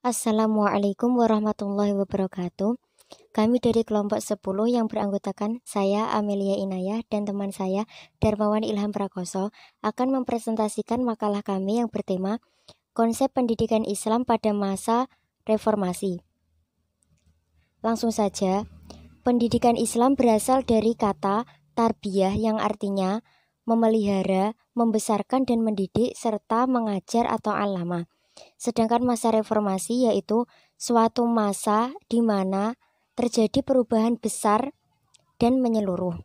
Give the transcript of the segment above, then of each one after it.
Assalamualaikum warahmatullahi wabarakatuh. Kami dari kelompok 10 yang beranggotakan saya Amelia Inayah dan teman saya Darmawan Ilham Prakoso akan mempresentasikan makalah kami yang bertema Konsep Pendidikan Islam pada Masa Reformasi. Langsung saja, pendidikan Islam berasal dari kata tarbiyah yang artinya memelihara, membesarkan dan mendidik serta mengajar atau alama. Sedangkan masa reformasi yaitu suatu masa di mana terjadi perubahan besar dan menyeluruh.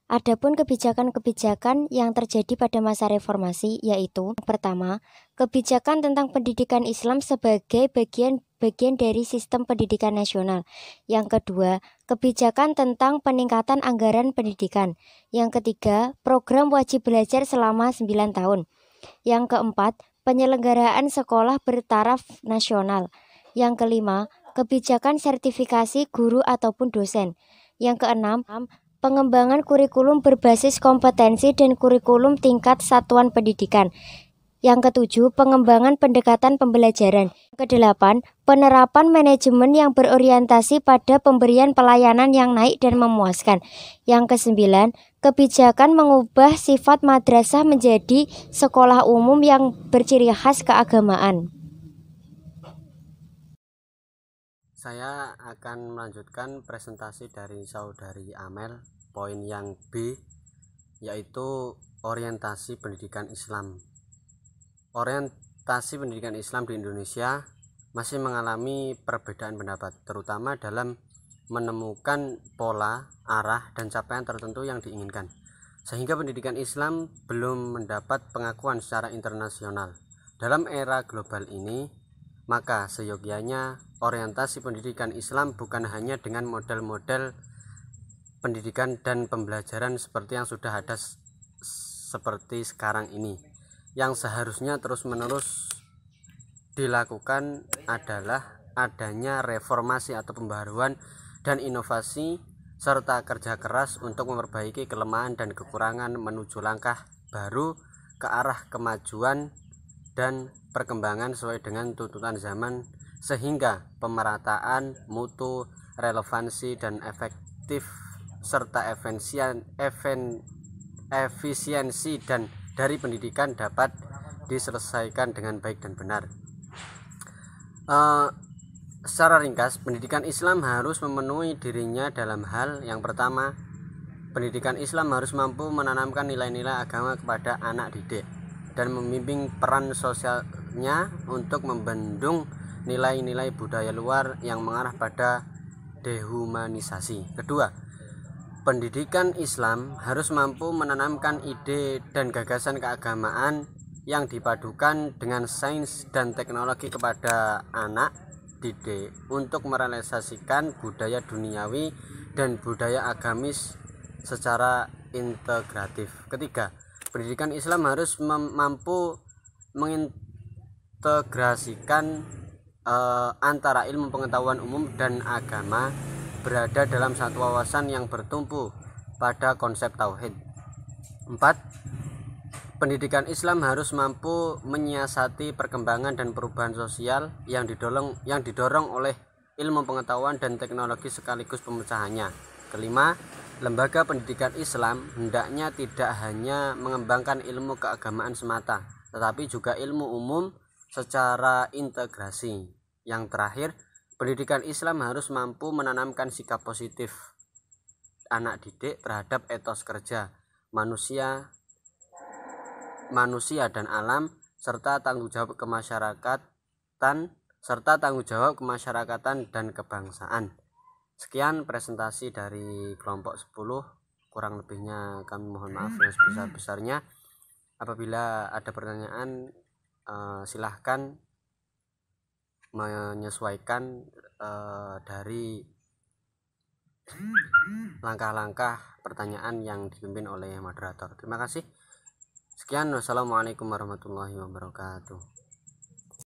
Adapun kebijakan-kebijakan yang terjadi pada masa reformasi yaitu pertama, kebijakan tentang pendidikan Islam sebagai bagian dari sistem pendidikan nasional. Yang kedua, kebijakan tentang peningkatan anggaran pendidikan. Yang ketiga, program wajib belajar selama 9 tahun. Yang keempat, penyelenggaraan sekolah bertaraf nasional. Yang kelima, kebijakan sertifikasi guru ataupun dosen. Yang keenam, pengembangan kurikulum berbasis kompetensi dan kurikulum tingkat satuan pendidikan. Yang ketujuh, pengembangan pendekatan pembelajaran. Kedelapan, penerapan manajemen yang berorientasi pada pemberian pelayanan yang naik dan memuaskan. Yang kesembilan, kebijakan mengubah sifat madrasah menjadi sekolah umum yang berciri khas keagamaan. Saya akan melanjutkan presentasi dari saudari Amel, poin yang B, yaitu orientasi pendidikan Islam. Orientasi pendidikan Islam di Indonesia masih mengalami perbedaan pendapat, terutama dalam menemukan pola, arah, dan capaian tertentu yang diinginkan, sehingga pendidikan Islam belum mendapat pengakuan secara internasional. Dalam era global ini, maka seyogianya orientasi pendidikan Islam bukan hanya dengan model-model pendidikan dan pembelajaran seperti yang sudah ada seperti sekarang ini. Yang seharusnya terus-menerus dilakukan adalah adanya reformasi atau pembaharuan dan inovasi serta kerja keras untuk memperbaiki kelemahan dan kekurangan menuju langkah baru ke arah kemajuan dan perkembangan sesuai dengan tuntutan zaman, sehingga pemerataan, mutu, relevansi, dan efektif serta efisiensi dan dari pendidikan dapat diselesaikan dengan baik dan benar. Secara ringkas, pendidikan Islam harus memenuhi dirinya dalam hal yang pertama, pendidikan Islam harus mampu menanamkan nilai-nilai agama kepada anak didik dan membimbing peran sosialnya untuk membendung nilai-nilai budaya luar yang mengarah pada dehumanisasi. Kedua, pendidikan Islam harus mampu menanamkan ide dan gagasan keagamaan yang dipadukan dengan sains dan teknologi kepada anak didik untuk merealisasikan budaya duniawi dan budaya agamis secara integratif. Ketiga, pendidikan Islam harus mampu mengintegrasikan antara ilmu pengetahuan umum dan agama berada dalam satu wawasan yang bertumpu pada konsep tauhid. 4. Pendidikan Islam harus mampu menyiasati perkembangan dan perubahan sosial yang didorong oleh ilmu pengetahuan dan teknologi sekaligus pemecahannya. Kelima, lembaga pendidikan Islam hendaknya tidak hanya mengembangkan ilmu keagamaan semata, tetapi juga ilmu umum secara integrasi. Yang terakhir, pendidikan Islam harus mampu menanamkan sikap positif anak didik terhadap etos kerja, manusia dan alam, serta tanggung jawab kemasyarakatan dan kebangsaan. Sekian presentasi dari kelompok 10, kurang lebihnya kami mohon maaf yang sebesar-besarnya. Apabila ada pertanyaan, silahkan menyesuaikan dari langkah-langkah pertanyaan yang dipimpin oleh moderator. Terima kasih. Sekian, wassalamualaikum warahmatullahi wabarakatuh.